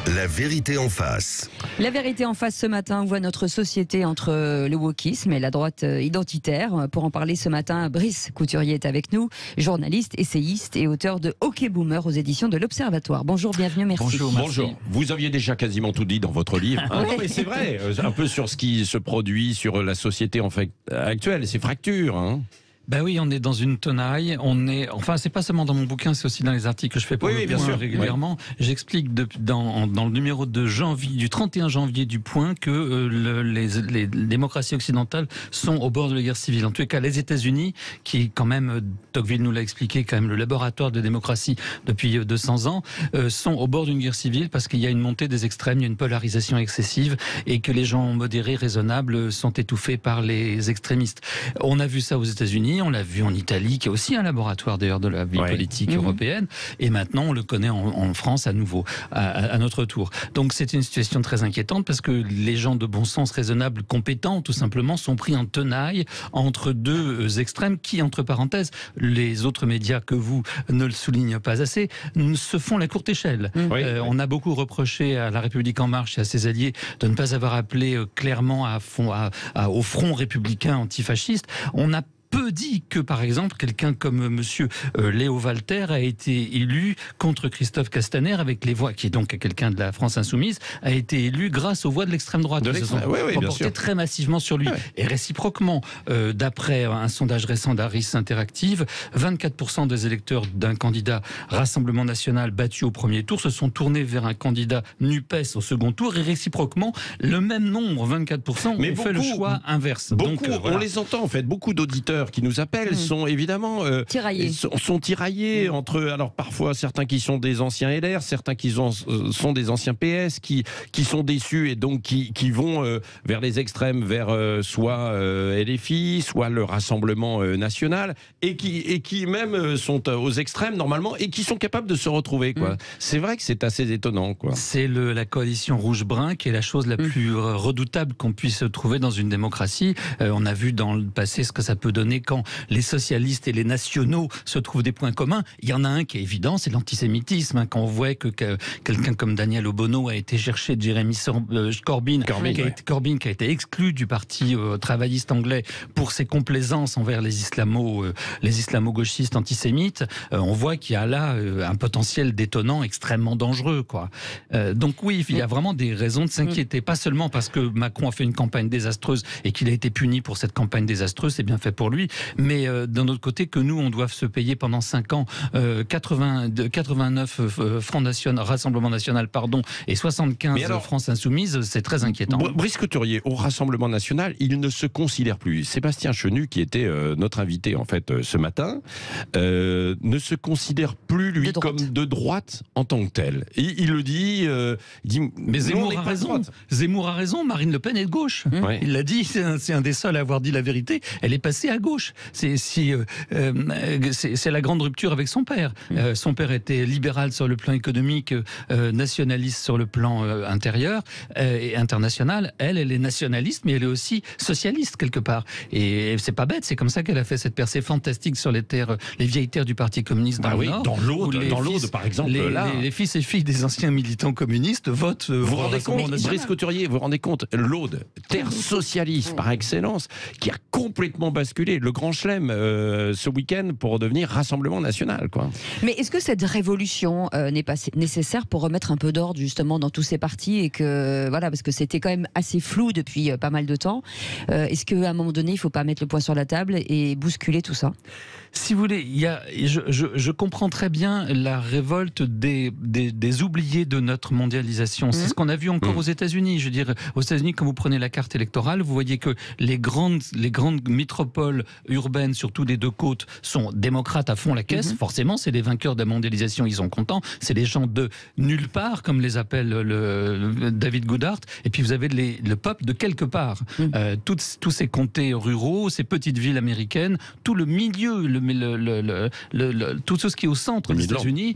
La vérité en face. La vérité en face ce matin, on voit notre société entre le wokisme et la droite identitaire. Pour en parler ce matin, Brice Couturier est avec nous, journaliste, essayiste et auteur de Hockey Boomer aux éditions de l'Observatoire. Bonjour, bienvenue, merci. Bonjour, merci. Bonjour. Vous aviez déjà quasiment tout dit dans votre livre. Ouais. Non, mais c'est vrai, un peu sur ce qui se produit sur la société en fait actuelle, ces fractures. Ben oui, on est dans une tenaille. Enfin, c'est pas seulement dans mon bouquin, c'est aussi dans les articles que je fais pour le bien Point sûr. régulièrement. Oui. J'explique dans le numéro de janvier, du 31 janvier du Point, que les démocraties occidentales sont au bord de la guerre civile. En tous les cas, les États-Unis, qui quand même, Tocqueville nous l'a expliqué, quand même le laboratoire de démocratie depuis 200 ans, sont au bord d'une guerre civile parce qu'il y a une montée des extrêmes, il y a une polarisation excessive et que les gens modérés, raisonnables sont étouffés par les extrémistes. On a vu ça aux États-Unis. On l'a vu en Italie, qui est aussi un laboratoire d'ailleurs de la vie politique européenne. Et maintenant, on le connaît en France à nouveau, à notre tour. Donc c'est une situation très inquiétante parce que les gens de bon sens, raisonnables, compétents, tout simplement, sont pris en tenaille entre deux extrêmes qui, entre parenthèses, les autres médias que vous ne le soulignent pas assez, se font la courte échelle. On a beaucoup reproché à La République En Marche et à ses alliés de ne pas avoir appelé clairement au front républicain antifasciste. On a peu dit que, par exemple, quelqu'un comme monsieur Léo Walter a été élu contre Christophe Castaner avec les voix, qui est donc quelqu'un de la France Insoumise, a été élu grâce aux voix de l'extrême droite. Qui se sont reportées très massivement sur lui. Et réciproquement, d'après un sondage récent d'Harris Interactive, 24% des électeurs d'un candidat Rassemblement National battu au premier tour se sont tournés vers un candidat NUPES au second tour, et réciproquement, le même nombre, 24%, ont fait le choix inverse. Donc, on les entend en fait, beaucoup d'auditeurs qui nous appellent sont évidemment tiraillés. Sont tiraillés entre, alors parfois certains qui sont des anciens LR, certains qui sont des anciens PS, qui sont déçus et donc qui vont vers les extrêmes, vers soit LFI, soit le Rassemblement National, et qui même sont aux extrêmes normalement et qui sont capables de se retrouver. C'est vrai que c'est assez étonnant. C'est la coalition rouge-brun qui est la chose la plus redoutable qu'on puisse trouver dans une démocratie. On a vu dans le passé ce que ça peut donner quand les socialistes et les nationaux se trouvent des points communs. Il y en a un qui est évident, c'est l'antisémitisme. Quand on voit que quelqu'un comme Daniel Obono a été chercher Jeremy Corbyn, qui a été exclu du parti travailliste anglais pour ses complaisances envers les islamo-gauchistes antisémites, on voit qu'il y a là un potentiel détonnant extrêmement dangereux. Donc oui, il y a vraiment des raisons de s'inquiéter. Pas seulement parce que Macron a fait une campagne désastreuse et qu'il a été puni pour cette campagne désastreuse, c'est bien fait pour lui, mais d'un autre côté que nous, on doit se payer pendant 5 ans 89 Rassemblement National et 75 France Insoumise, c'est très inquiétant. Brice Couturier, au Rassemblement National, il ne se considère plus. Sébastien Chenu, qui était notre invité en fait ce matin, ne se considère plus lui comme de droite en tant que tel. Il le dit, mais Zemmour a raison. Zemmour a raison. Marine Le Pen est de gauche. Il l'a dit. C'est un des seuls à avoir dit la vérité. Elle est passée à gauche. C'est la grande rupture avec son père. Son père était libéral sur le plan économique, nationaliste sur le plan intérieur et international. Elle est nationaliste, mais elle est aussi socialiste quelque part. Et c'est pas bête. C'est comme ça qu'elle a fait cette percée fantastique sur les vieilles terres du Parti communiste dans le Nord. Dans l'Aude, par exemple. Les fils et filles des anciens militants communistes votent. Vous vous rendez compte, Brice Couturier, vous vous rendez compte, l'Aude, terre socialiste par excellence, qui a complètement basculé. Le grand chelem ce week-end pour devenir Rassemblement National. Mais est-ce que cette révolution n'est pas nécessaire pour remettre un peu d'ordre justement dans tous ces partis et que parce que c'était quand même assez flou depuis pas mal de temps. Est-ce qu'à un moment donné, il ne faut pas mettre le poing sur la table et bousculer tout ça ? Si vous voulez, je comprends très bien la révolte des oubliés de notre mondialisation. C'est ce qu'on a vu encore aux États-Unis. Je veux dire, aux États-Unis, quand vous prenez la carte électorale, vous voyez que les grandes métropoles urbaines, surtout des deux côtes, sont démocrates à fond la caisse. Forcément, c'est les vainqueurs de la mondialisation, ils sont contents. C'est les gens de nulle part, comme les appelle David Goodhart. Et puis vous avez le peuple de quelque part. Tous ces comtés ruraux, ces petites villes américaines, tout le milieu, tout ce qui est au centre des États-Unis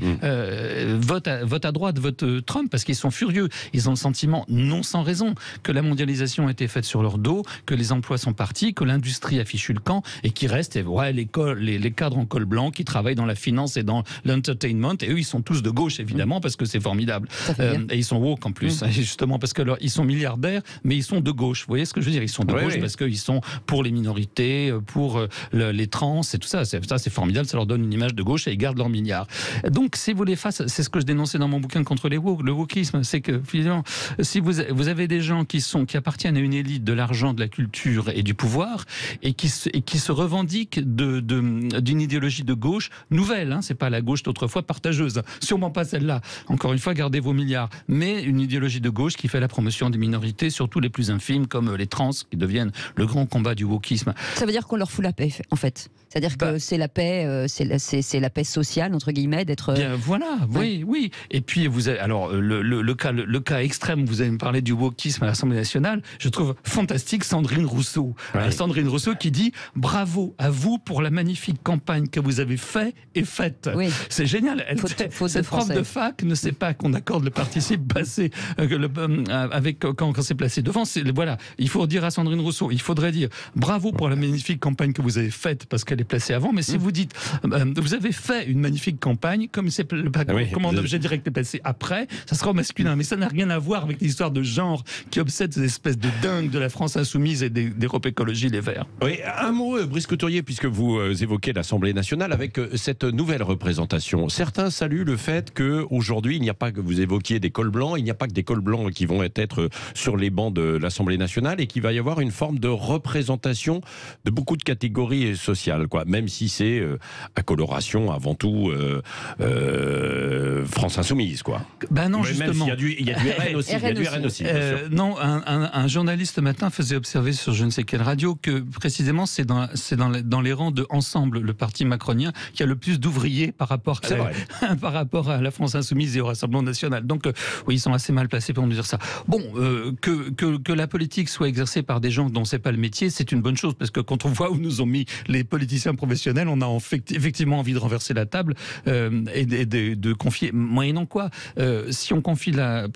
vote à droite, vote Trump, parce qu'ils sont furieux. Ils ont le sentiment, non sans raison, que la mondialisation a été faite sur leur dos, que les emplois sont partis, que l'industrie a fichu le camp, maintenant et qui restent les cadres en col blanc qui travaillent dans la finance et dans l'entertainment, et eux ils sont tous de gauche évidemment parce que c'est formidable, et ils sont woke en plus, justement parce que ils sont milliardaires mais ils sont de gauche, vous voyez ce que je veux dire, ils sont de gauche parce qu'ils sont pour les minorités, pour les trans et tout ça, c'est formidable, ça leur donne une image de gauche et ils gardent leurs milliards. Donc si vous les c'est ce que je dénonçais dans mon bouquin contre les woke, le wokisme, c'est que finalement si vous avez des gens qui appartiennent à une élite de l'argent, de la culture et du pouvoir et qui se revendiquent d'une idéologie de gauche nouvelle, hein, c'est pas la gauche d'autrefois partageuse, sûrement pas celle-là, encore une fois gardez vos milliards, mais une idéologie de gauche qui fait la promotion des minorités, surtout les plus infimes comme les trans qui deviennent le grand combat du wokisme. Ça veut dire qu'on leur fout la paix en fait, c'est-à-dire que c'est la paix, c'est la paix sociale entre guillemets d'être. Bien voilà, oui. Et puis vous avez, alors le cas extrême, vous avez parlé du wokisme à l'Assemblée nationale, je trouve fantastique Sandrine Rousseau. Sandrine Rousseau qui dit bravo à vous pour la magnifique campagne que vous avez faite. Oui. C'est génial. Cette prof de fac ne sait pas qu'on accorde le participe passé avec quand c'est placé devant. Voilà, il faut dire à Sandrine Rousseau, il faudrait dire bravo pour la magnifique campagne que vous avez faite parce qu'elle est placée avant. Mais si vous dites vous avez fait une magnifique campagne, comme c'est comment objet direct est placé après, ça sera au masculin. Mais ça n'a rien à voir avec l'histoire de genre qui obsède ces espèces de dingues de la France insoumise et d'Europe Écologie Les Verts. Oui, un mot, Brice Couturier, puisque vous évoquez l'Assemblée nationale avec cette nouvelle représentation. Certains saluent le fait qu'aujourd'hui, il n'y a pas que vous évoquiez des cols blancs, il n'y a pas que des cols blancs qui vont être sur les bancs de l'Assemblée nationale et qu'il va y avoir une forme de représentation de beaucoup de catégories sociales, quoi. Même si c'est à coloration avant tout France Insoumise, quoi. Ben non, justement. Même s'il y a du RN aussi. Il y a du RN aussi. Non, un journaliste ce matin faisait observer sur je ne sais quelle radio que précisément c'est dans les rangs de Ensemble, le parti macronien, qui a le plus d'ouvriers par rapport à la France Insoumise et au Rassemblement National. Donc oui, ils sont assez mal placés pour nous dire ça. Bon, que la politique soit exercée par des gens dont c'est pas le métier, c'est une bonne chose, parce que quand on voit où nous ont mis les politiciens professionnels, on a effectivement envie de renverser la table et de confier, moyennant quoi, si on confie la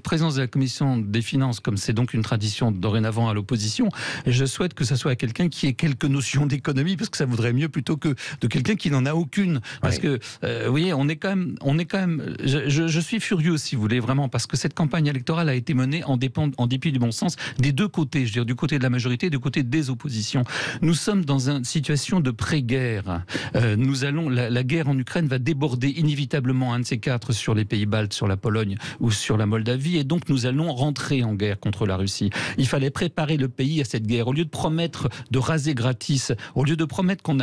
présidence de la commission des finances, comme c'est donc une tradition dorénavant à l'opposition, je souhaite que ça soit à quelqu'un qui ait quelques notions d'économie, parce que ça vaudrait mieux plutôt que de quelqu'un qui n'en a aucune. Parce que, vous voyez, on est quand même je suis furieux, si vous voulez, vraiment, parce que cette campagne électorale a été menée en dépit du bon sens des deux côtés, je veux dire, du côté de la majorité et du côté des oppositions. Nous sommes dans une situation de pré-guerre. La guerre en Ukraine va déborder inévitablement un de ces quatre sur les pays baltes, sur la Pologne ou sur la Moldavie, et donc nous allons rentrer en guerre contre la Russie. Il fallait préparer le pays à cette guerre. Au lieu de promettre de raser gratis, au lieu de promettre qu'on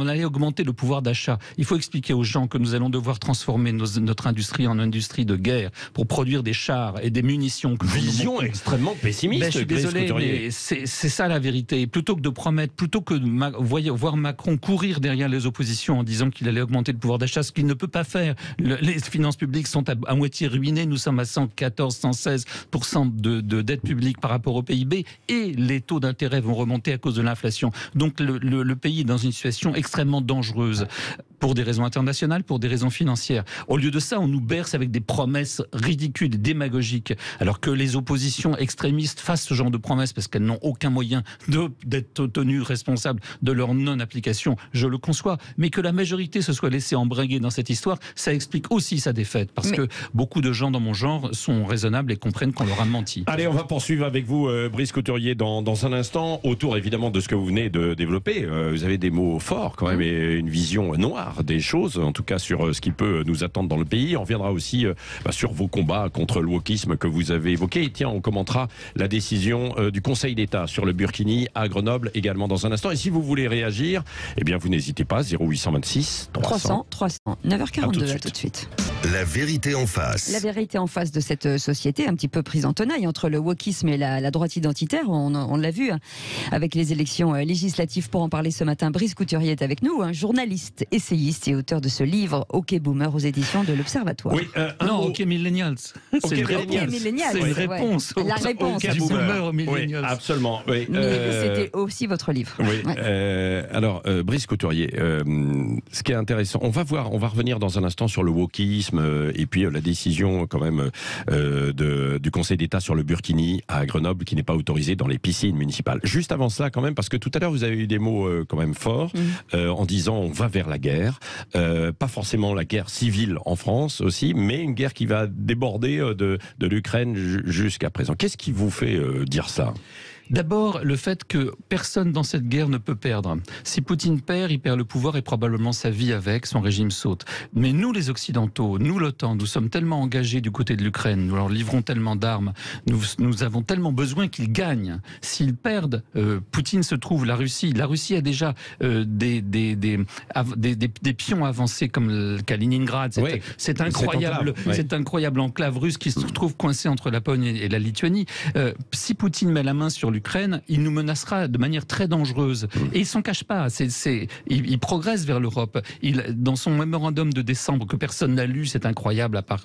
allait augmenter le pouvoir d'achat, il faut expliquer aux gens que nous allons devoir transformer notre industrie en industrie de guerre pour produire des chars et des munitions. Vision extrêmement pessimiste. Je suis désolé, mais c'est ça la vérité. Plutôt que de promettre, plutôt que de voir Macron courir derrière les oppositions en disant qu'il allait augmenter le pouvoir d'achat, ce qu'il ne peut pas faire. Les finances publiques sont à moitié ruinées. Nous sommes à 114-116% de dette publique par rapport au PIB, et les taux d'intérêt vont remonter à cause de l'inflation. Donc le pays est dans une situation extrêmement dangereuse pour des raisons internationales, pour des raisons financières. Au lieu de ça, on nous berce avec des promesses ridicules et démagogiques, alors que les oppositions extrémistes fassent ce genre de promesses parce qu'elles n'ont aucun moyen d'être tenues responsables de leur non-application, je le conçois, mais que la majorité se soit laissée embringuer dans cette histoire, ça explique aussi sa défaite, parce que beaucoup de gens dans mon genre sont raisonnables et comprennent qu'on leur a menti. Allez, on va poursuivre avec vous, Brice Couturier, dans un instant, autour évidemment de ce que vous venez de développer. Vous avez des mots forts quand même et une vision noire des choses, en tout cas sur ce qui peut nous attendre dans le pays. On reviendra aussi sur vos combats contre le wokisme que vous avez évoqué. Et tiens, on commentera la décision du Conseil d'État sur le burkini à Grenoble également dans un instant. Et si vous voulez réagir, eh bien vous n'hésitez pas, 0826 300. 9h42, à tout de suite. La vérité en face. La vérité en face de cette société un petit peu prise en tenaille entre le wokisme et la droite identitaire. On l'a vu avec les élections législatives. Pour en parler ce matin, Brice Couturier est avec nous, un journaliste, essayiste et auteur de ce livre OK Boomer aux éditions de l'Observatoire. Oui, non, OK Millennials. C'est une réponse. La réponse du boomer aux millennials. Oui, absolument. Oui, c'était aussi votre livre. Oui. Alors, Brice Couturier, ce qui est intéressant, on va revenir dans un instant sur le wokisme, populisme et puis la décision quand même du Conseil d'État sur le burkini à Grenoble qui n'est pas autorisé dans les piscines municipales. Juste avant cela quand même, parce que tout à l'heure vous avez eu des mots quand même forts en disant on va vers la guerre, pas forcément la guerre civile en France aussi, mais une guerre qui va déborder de l'Ukraine jusqu'à présent. Qu'est-ce qui vous fait dire ça ? D'abord, le fait que personne dans cette guerre ne peut perdre. Si Poutine perd, il perd le pouvoir et probablement sa vie avec, son régime saute. Mais nous, les Occidentaux, nous, l'OTAN, nous sommes tellement engagés du côté de l'Ukraine, nous leur livrons tellement d'armes, nous avons tellement besoin qu'ils gagnent. S'ils perdent, Poutine se trouve, la Russie a déjà des pions avancés comme Kaliningrad. C'est incroyable, cette incroyable enclave russe qui se trouve coincée entre la Pologne et la Lituanie. Si Poutine met la main sur l'Ukraine, il nous menacera de manière très dangereuse. Et il s'en cache pas. Il progresse vers l'Europe. Dans son mémorandum de décembre, que personne n'a lu, c'est incroyable à part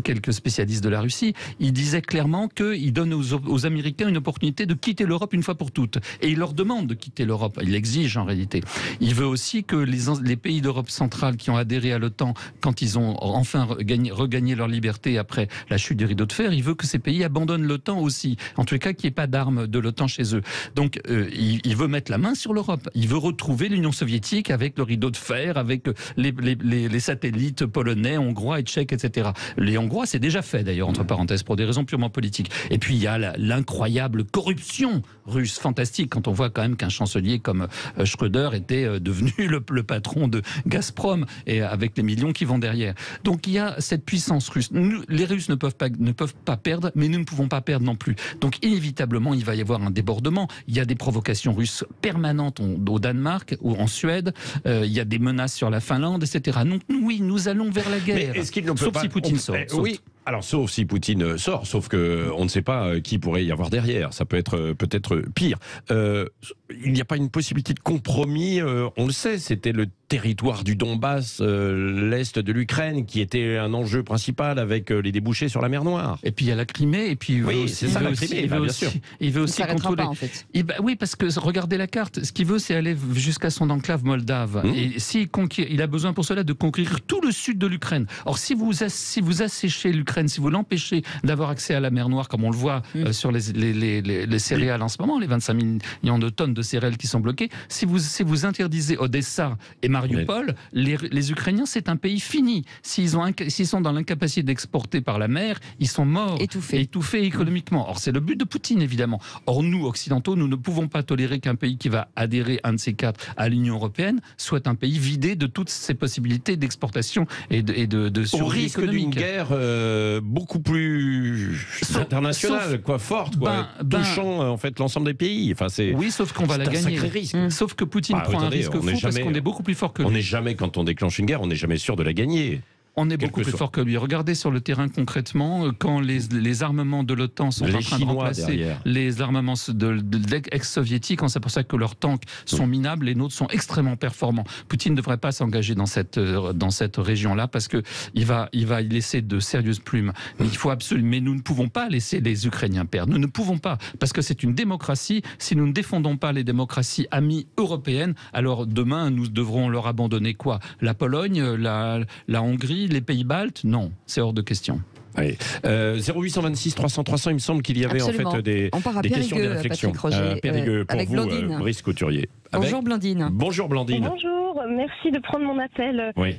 quelques spécialistes de la Russie, il disait clairement qu'il donne aux Américains une opportunité de quitter l'Europe une fois pour toutes. Et il leur demande de quitter l'Europe. Il l'exige en réalité. Il veut aussi que les pays d'Europe centrale qui ont adhéré à l'OTAN, quand ils ont enfin regagné leur liberté après la chute du rideau de fer, il veut que ces pays abandonnent l'OTAN aussi. En tout cas, qu'il n'y ait pas d'armes de l'OTAN chez eux. Donc, il veut mettre la main sur l'Europe. Il veut retrouver l'Union soviétique avec le rideau de fer, avec les satellites polonais, hongrois et tchèques, etc. Les Hongrois, c'est déjà fait d'ailleurs, entre parenthèses, pour des raisons purement politiques. Et puis, il y a l'incroyable corruption russe, fantastique, quand on voit quand même qu'un chancelier comme Schröder était devenu le patron de Gazprom, et avec les millions qui vont derrière. Donc, il y a cette puissance russe. Les Russes ne peuvent pas perdre, mais nous ne pouvons pas perdre non plus. Donc, inévitablement, il va y avoir un débordement. Il y a des provocations russes permanentes au Danemark ou en Suède. Il y a des menaces sur la Finlande, etc. Donc oui, nous allons vers la guerre. Mais est-ce qu'il ne peut sauf pas... si Poutine sort. Oui. Alors, sauf si Poutine sort, sauf qu'on ne sait pas qui pourrait y avoir derrière. Ça peut être peut-être pire. Il n'y a pas une possibilité de compromis. On le sait, c'était le territoire du Donbass, l'est de l'Ukraine, qui était un enjeu principal avec les débouchés sur la mer Noire. Et puis il y a la Crimée, et puis oui, c'est ça la Crimée, bien sûr. Il veut aussi contrôler. Pas, en fait. Oui, parce que regardez la carte. Ce qu'il veut, c'est aller jusqu'à son enclave moldave. Et s'il conquiert, il a besoin pour cela de conquérir tout le sud de l'Ukraine. Or, si vous asséchez l'Ukraine, si vous l'empêchez d'avoir accès à la mer Noire, comme on le voit sur les céréales en ce moment, les 25 millions de tonnes de céréales qui sont bloquées, si vous interdisez Odessa et Mariupol, les Ukrainiens, c'est un pays fini. S'ils sont dans l'incapacité d'exporter par la mer, ils sont morts, étouffés économiquement. Or, c'est le but de Poutine, évidemment. Or, nous, Occidentaux, nous ne pouvons pas tolérer qu'un pays qui va adhérer, un de ces quatre, à l'Union européenne, soit un pays vidé de toutes ses possibilités d'exportation et de survie au risque économique. D'une guerre beaucoup plus internationale, forte, touchant en fait l'ensemble des pays. Enfin, oui, sauf qu'on va la gagner. Sacré risque. Sauf que Poutine prend un risque fou parce qu'on est beaucoup plus fort que lui. On n'est jamais, quand on déclenche une guerre, on n'est jamais sûr de la gagner. On est beaucoup plus fort que lui. Regardez sur le terrain concrètement, quand les armements de l'OTAN sont en train de remplacer les armements ex-soviétiques, on sait pour ça que leurs tanks sont minables, les nôtres sont extrêmement performants. Poutine ne devrait pas s'engager dans cette région-là parce qu'il va y laisser de sérieuses plumes. Mais il faut absolument. Mais nous ne pouvons pas laisser les Ukrainiens perdre. Nous ne pouvons pas, parce que c'est une démocratie. Si nous ne défendons pas les démocraties amies européennes, alors demain nous devrons leur abandonner quoi ? La Pologne, la Hongrie, les pays baltes, non, c'est hors de question. Oui. 0826 300 300, il me semble qu'il y avait en fait des questions, des réflexions. Périgueux, pour vous, Brice Couturier. Bonjour Blandine. Bonjour Blandine. Bonjour, merci de prendre mon appel. Oui.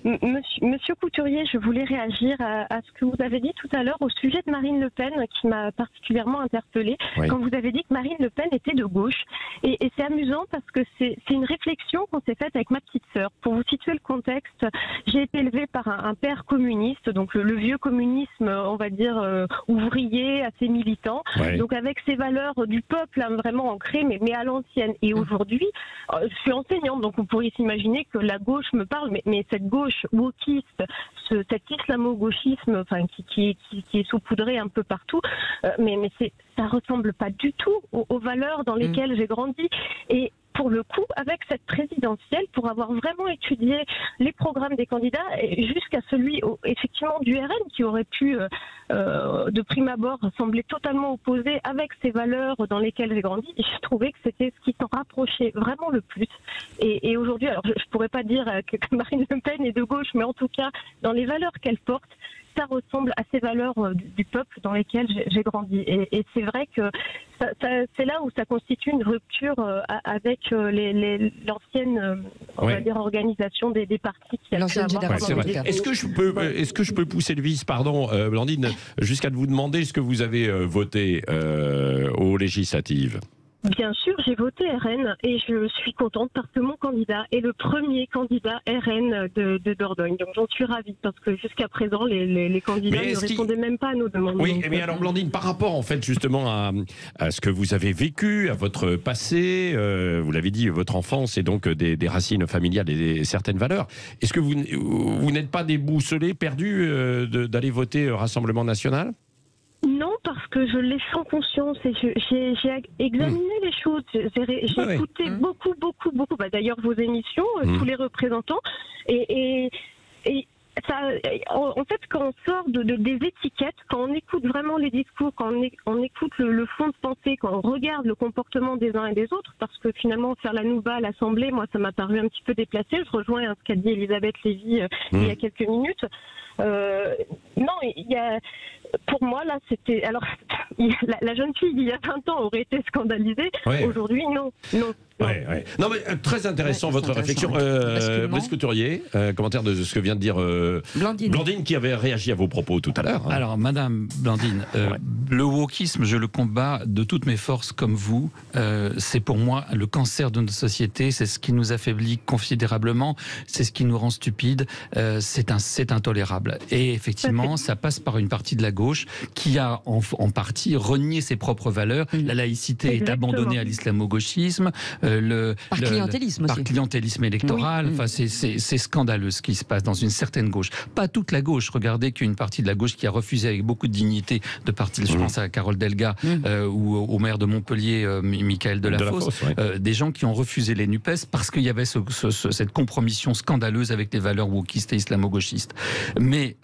Monsieur Couturier, je voulais réagir à ce que vous avez dit tout à l'heure au sujet de Marine Le Pen, qui m'a particulièrement interpellée, quand vous avez dit que Marine Le Pen était de gauche. Et c'est amusant parce que c'est une réflexion qu'on s'est faite avec ma petite sœur. Pour vous situer le contexte, j'ai été élevée par un père communiste, donc le vieux communisme, on va dire, ouvrier, assez militant, donc avec ces valeurs du peuple vraiment ancrées, mais à l'ancienne. Et aujourd'hui, je suis enseignante, donc on pourrait s'imaginer que la gauche me parle, mais cette gauche wokiste, cet islamo-gauchisme, enfin, qui est saupoudré un peu partout, mais ça ressemble pas du tout aux valeurs dans lesquelles j'ai grandi. Et pour le coup, avec cette présidentielle, pour avoir vraiment étudié les programmes des candidats, jusqu'à celui effectivement du RN, qui aurait pu, de prime abord, sembler totalement opposé avec ces valeurs dans lesquelles j'ai grandi, et je trouvais que c'était ce qui s'en rapprochait vraiment le plus. Et aujourd'hui, alors je pourrais pas dire que Marine Le Pen est de gauche, mais en tout cas, dans les valeurs qu'elle porte, ça ressemble à ces valeurs du peuple dans lesquelles j'ai grandi. Et c'est vrai que c'est là où ça constitue une rupture avec l'ancienne on va dire, organisation des partis qui a pu avoir dans les Est-ce que je peux pousser le vice, pardon, Blandine, jusqu'à vous demander ce que vous avez voté aux législatives? Bien sûr, j'ai voté RN et je suis contente parce que mon candidat est le premier candidat RN de Dordogne. Donc j'en suis ravie parce que jusqu'à présent, les candidats ne répondaient même pas à nos demandes. Oui, mais alors Blandine, par rapport en fait justement à ce que vous avez vécu, à votre passé, vous l'avez dit, votre enfance et donc des racines familiales et certaines valeurs, est-ce que vous n'êtes pas déboussolé, perdu d'aller voter Rassemblement National ? Non, parce que je l'ai fait en conscience et j'ai examiné les choses. J'ai écouté beaucoup. D'ailleurs, vos émissions, tous les représentants. Et ça, en fait, quand on sort des étiquettes, quand on écoute vraiment les discours, quand on écoute le fond de pensée, quand on regarde le comportement des uns et des autres, parce que finalement, faire la nouba à l'Assemblée, moi, ça m'a paru un petit peu déplacé. Je rejoins ce qu'a dit Elisabeth Lévy il y a quelques minutes. Non, il y a... Pour moi, là, c'était... Alors, la jeune fille, il y a 20 ans, aurait été scandalisée. Ouais. Aujourd'hui, non. Ouais. Non, mais très intéressant votre réflexion. Brice Couturier, commentaire de ce que vient de dire Blandine, qui avait réagi à vos propos tout à l'heure. Hein. Alors, Madame Blandine, le wokisme, je le combats de toutes mes forces comme vous. C'est pour moi le cancer de notre société. C'est ce qui nous affaiblit considérablement. C'est ce qui nous rend stupides. C'est intolérable. Et effectivement, ça passe par une partie de la gauche qui a en partie renié ses propres valeurs. La laïcité est abandonnée à l'islamo-gauchisme. Par clientélisme aussi. Par clientélisme électoral. Enfin, c'est scandaleux ce qui se passe dans une certaine gauche. Pas toute la gauche. Regardez qu'une partie de la gauche qui a refusé avec beaucoup de dignité de partir. Je pense à Carole Delga ou au maire de Montpellier, Michael Delafosse. Des gens qui ont refusé les NUPES parce qu'il y avait cette compromission scandaleuse avec les valeurs wokistes et islamo-gauchistes. Mais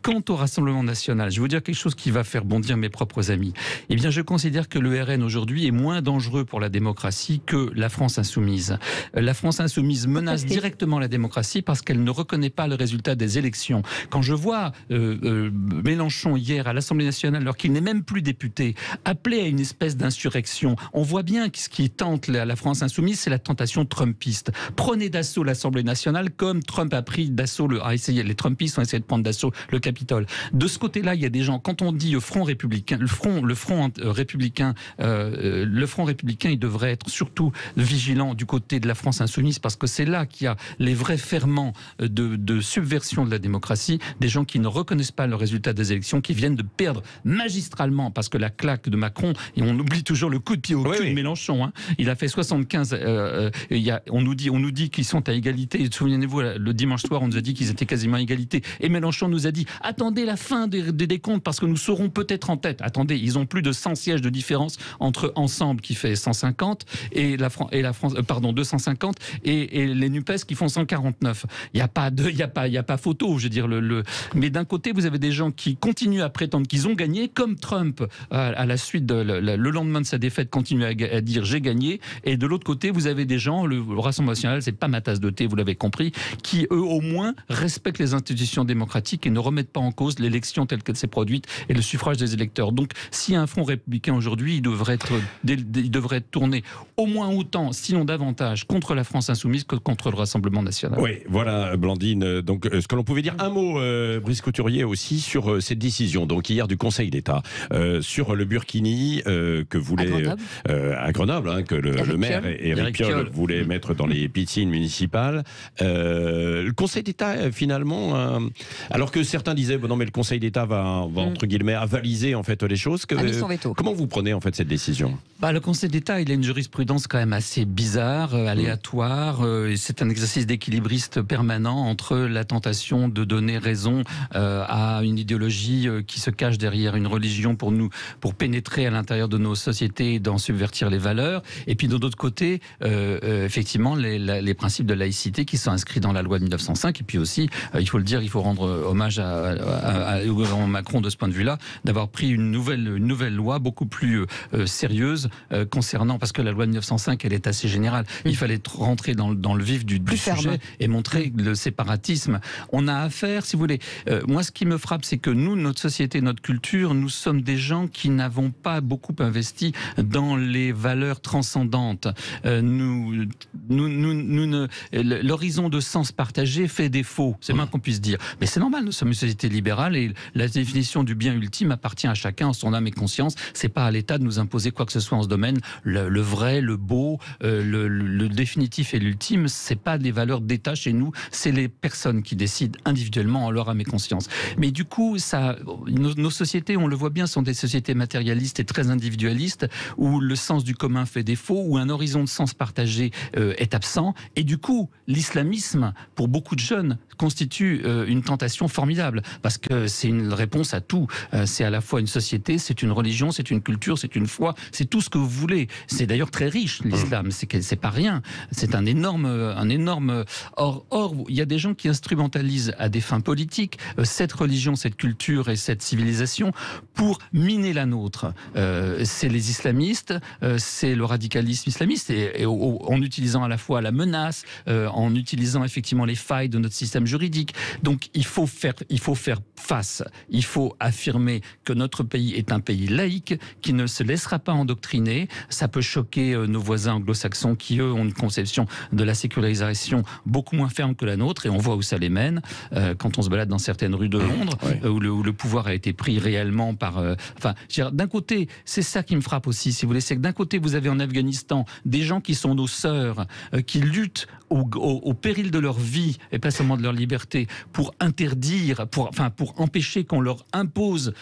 quant au Rassemblement national, je vais vous dire quelque chose qui va faire bondir mes propres amis. Eh bien, je considère que le RN aujourd'hui est moins dangereux pour la démocratie que la France insoumise. La France insoumise menace directement la démocratie parce qu'elle ne reconnaît pas le résultat des élections. Quand je vois Mélenchon hier à l'Assemblée nationale, alors qu'il n'est même plus député, appeler à une espèce d'insurrection, on voit bien que ce qui tente la France insoumise, c'est la tentation trumpiste. Prenez d'assaut l'Assemblée nationale comme Trump a pris d'assaut les Trumpistes ont essayé de prendre d'assaut le Capitole. De ce côté-là, il y a des gens, quand on dit front républicain, le front républicain, il devrait être surtout vigilant du côté de la France insoumise parce que c'est là qu'il y a les vrais ferments de subversion de la démocratie, des gens qui ne reconnaissent pas le résultat des élections, qui viennent de perdre magistralement parce que la claque de Macron, et on oublie toujours le coup de pied au cul de Mélenchon, hein, il a fait 75, on nous dit qu'ils sont à égalité, souvenez-vous, le dimanche soir on nous a dit qu'ils étaient quasiment à égalité, et Mélenchon nous a dit attendez la fin des décomptes parce que nous serons peut-être en tête. Attendez, ils ont plus de 100 sièges de différence entre Ensemble qui fait 150 et la France, 250 et les NUPES qui font 149. Il y a pas photo, je veux dire mais d'un côté vous avez des gens qui continuent à prétendre qu'ils ont gagné, comme Trump à la suite le lendemain de sa défaite continue à dire j'ai gagné, et de l'autre côté vous avez des gens, le Rassemblement national, c'est pas ma tasse de thé, vous l'avez compris, qui eux au moins respectent les institutions démocratiques et ne remettent pas en cause l'élection telle qu'elle s'est produite et le suffrage des électeurs. Donc s'il y a un front républicain aujourd'hui, il devrait être tourné au moins autant, sinon davantage, contre la France insoumise que contre le Rassemblement national. Oui, voilà Blandine. Donc ce que l'on pouvait dire, un mot, Brice Couturier aussi sur cette décision. Donc hier du Conseil d'État sur le burkini que voulait à Grenoble, hein, que le maire Éric Piolle voulait mettre dans les piscines municipales. Le Conseil d'État finalement, alors que certains disaient non mais le Conseil d'État va entre guillemets avaliser en fait les choses. Comment vous prenez en fait cette décision? Le Conseil d'État, il a une jurisprudence quand même assez bizarre, aléatoire. C'est un exercice d'équilibriste permanent entre la tentation de donner raison à une idéologie qui se cache derrière une religion pour pénétrer à l'intérieur de nos sociétés et d'en subvertir les valeurs. Et puis de l'autre côté, effectivement, les principes de laïcité qui sont inscrits dans la loi de 1905. Et puis aussi, il faut le dire, il faut rendre hommage au gouvernement Macron de ce point de vue-là, d'avoir pris une nouvelle loi beaucoup plus sérieuse concernant, parce que la loi de 1905, elle est assez générale. Il fallait rentrer dans le vif du sujet et montrer le séparatisme. On a affaire, si vous voulez, moi ce qui me frappe, c'est que nous, notre société, notre culture, nous sommes des gens qui n'avons pas beaucoup investi dans les valeurs transcendantes. L'horizon de sens partagé fait défaut, c'est moins qu'on puisse dire. Mais c'est normal, nous sommes une société libérale et la définition du bien ultime appartient à chacun en son âme et conscience. C'est pas à l'État de nous imposer quoi que ce soit en ce domaine. Le vrai, le beau, le définitif et l'ultime, c'est pas des valeurs d'État chez nous, c'est les personnes qui décident individuellement en leur âme et conscience. Mais du coup, nos sociétés, on le voit bien, sont des sociétés matérialistes et très individualistes, où le sens du commun fait défaut, où un horizon de sens partagé est absent. Et du coup, l'islamisme, pour beaucoup de jeunes, constitue une tentation formidable, parce que c'est une réponse à tout. C'est à la fois une société, c'est une religion, c'est une culture, c'est une foi, c'est tout ce que vous voulez. C'est d'ailleurs très riche, l'islam, c'est pas rien. C'est un énorme... Or, il y a des gens qui instrumentalisent à des fins politiques cette religion, cette culture et cette civilisation pour miner la nôtre. C'est les islamistes, c'est le radicalisme islamiste, et en utilisant à la fois la menace, en utilisant effectivement les failles de notre système juridique. Donc il faut faire face, il faut affirmer que notre pays est un pays laïque, qui ne se laissera pas endoctriner. Ça peut choquer nos voisins anglo-saxons qui, eux, ont une conception de la sécularisation beaucoup moins ferme que la nôtre, et on voit où ça les mène quand on se balade dans certaines rues de Londres, où le pouvoir a été pris réellement par... d'un côté, c'est ça qui me frappe aussi, si vous voulez, c'est que d'un côté, vous avez en Afghanistan des gens qui sont nos sœurs, qui luttent au péril de leur vie, et pas seulement de leur liberté, pour interdire, pour empêcher qu'on leur impose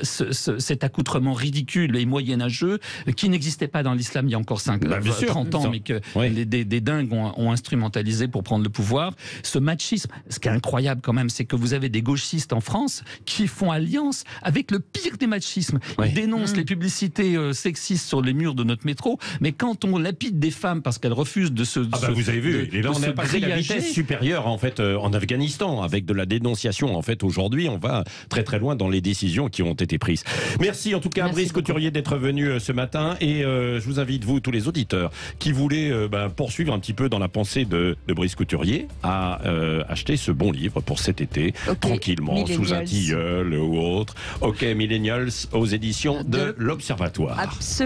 cet accoutrement ridicule et moyenâgeux qui n'existait pas dans l'islam il y a encore 30 ans, mais que des dingues ont instrumentalisé pour prendre le pouvoir. Ce machisme, ce qui est incroyable quand même, c'est que vous avez des gauchistes en France qui font alliance avec le pire des machismes. Ils dénoncent les publicités sexistes sur les murs de notre métro, mais quand on lapide des femmes parce qu'elles refusent de se... vous avez vu, et là on a passé la vitesse supérieure en fait en Afghanistan, avec de la dénonciation. En fait, aujourd'hui, on va très très loin dans les décisions qui ont été prises. Merci en tout cas, Brice Couturier, d'être venu ce matin, et je vous invite, vous, tous les auditeurs qui voulaient poursuivre un petit peu dans la pensée de Brice Couturier, à acheter ce bon livre pour cet été, tranquillement, sous un tilleul ou autre. OK, Millennials, aux éditions de l'Observatoire. Absolument.